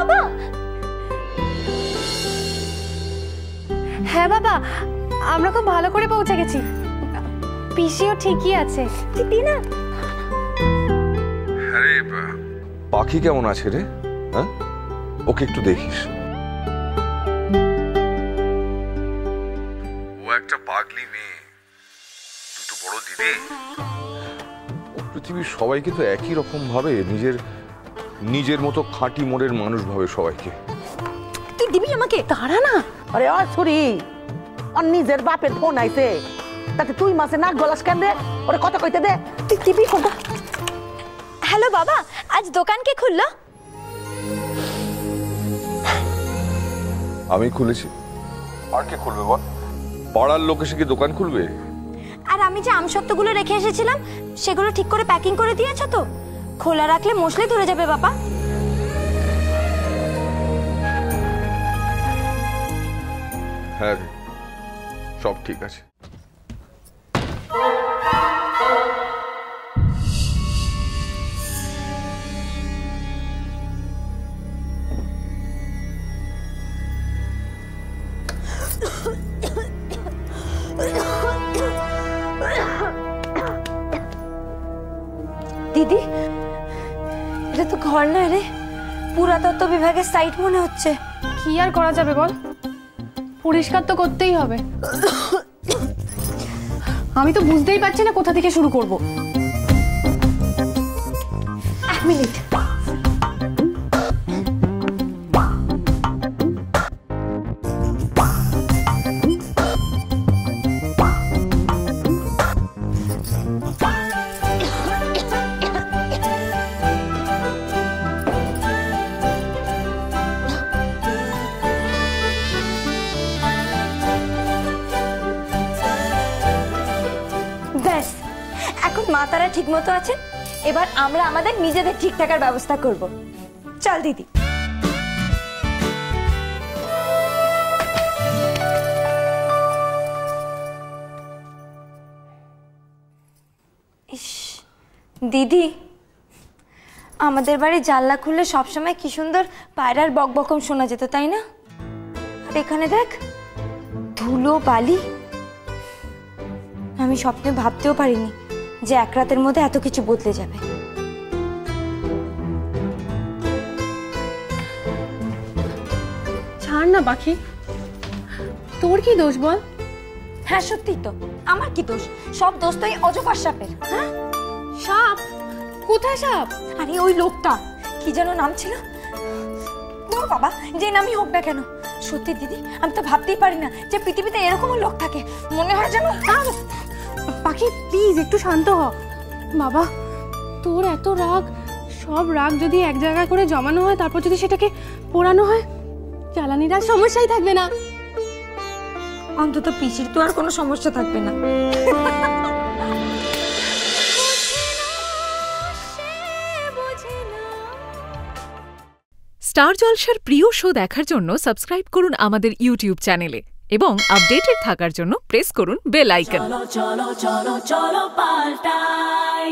বাবা। হ্যাঁ বাবা, আমরা খুব ভালো করে পৌঁছে গেছি। পিসিও ঠিকই আছে। টিনা, আরে পাখি কেমন আছে রে? হ্যাঁ, ওকে একটু দেখিস। ও একটা পাগলি মেয়ে, দুটো বড় দিদি। পৃথিবীর সবাইকে তো একই রকম ভাবে নিজের মতো খাঁটি মনের মানুষ ভাবে সবাইকে। তুই দিবি আমাকে? দাঁড়া না। আরে ছুরি, আর নিজের বাপের ফোন আইছে, তাতে তুই মাসে নাক গলাস কেন রে? ওরে কথা কইতে দে। তুই দিবি ফোনটা? হ্যালো বাবা, আজ দোকান কে খুললো? আমি খুলেছি, আর কে খুলবে বল? পাড়ার লোক এসে কি দোকান খুলবে? আর আমি যে আমসত্ত্বগুলো রেখে এসেছিলাম সেগুলো ঠিক করে প্যাকিং করে দিয়েছো তো? খোলা রাখলে মশলে ধরে যাবে বাবা। হ্যাঁ, সব ঠিক আছে। দিদি, এটা তো ঘর না রে, পুরাতত্ত্ব বিভাগের সাইট মনে হচ্ছে। কি আর করা যাবে বল, পরিষ্কার তো করতেই হবে। আমি তো বুঝতেই পারছি না কোথা থেকে শুরু করব। এক মিনিট। এখন মা তারা ঠিক মতো আছেন, এবার আমরা আমাদের নিজেদের ঠিক থাকার ব্যবস্থা করব। চল দিদি। ইস দিদি, আমাদের বাড়ি জানলা খুললে সবসময় কি সুন্দর পায়রার বকবকম শোনা যেত, তাই না? আর এখানে দেখ, ধুলো বালি। আমি স্বপ্নে ভাবতেও পারিনি যে এক রাতের মধ্যে এত কিছু বদলে যাবে। ছাড় না পাখি, তোর কি দোষ বল? হ্যাঁ সত্যি তো, আমার কি দোষ? সব দোষ তো এই অজগর সাপের। হ্যাঁ, সাপ? কোথায় সাপ? আরে ওই লোকটা, কি যেন নাম ছিল? তোর বাবা, যে নামই হোক না কেন। সত্যি দিদি, আমি তো ভাবতেই পারি না যে পৃথিবীতে এরকমও লোক থাকে। মনে হয় যেন। পাখি প্লিজ একটু শান্ত হ। বাবা, তোর এত রাগ, সব রাগ যদি এক জায়গায় করে জমানো হয়, তারপর যদি সেটাকে পোড়ানো হয়, জ্বালানির আর সমস্যাই থাকবে না। অন্তত পিসির তো আর কোনো সমস্যা থাকবে না। স্টার জলসার প্রিয় শো দেখার জন্য সাবস্ক্রাইব করুন আমাদের ইউটিউব চ্যানেলে এবং আপডেটেড থাকার জন্য প্রেস করুন বেল আইকন। চলো চলো চলো চলো পাল্টাই।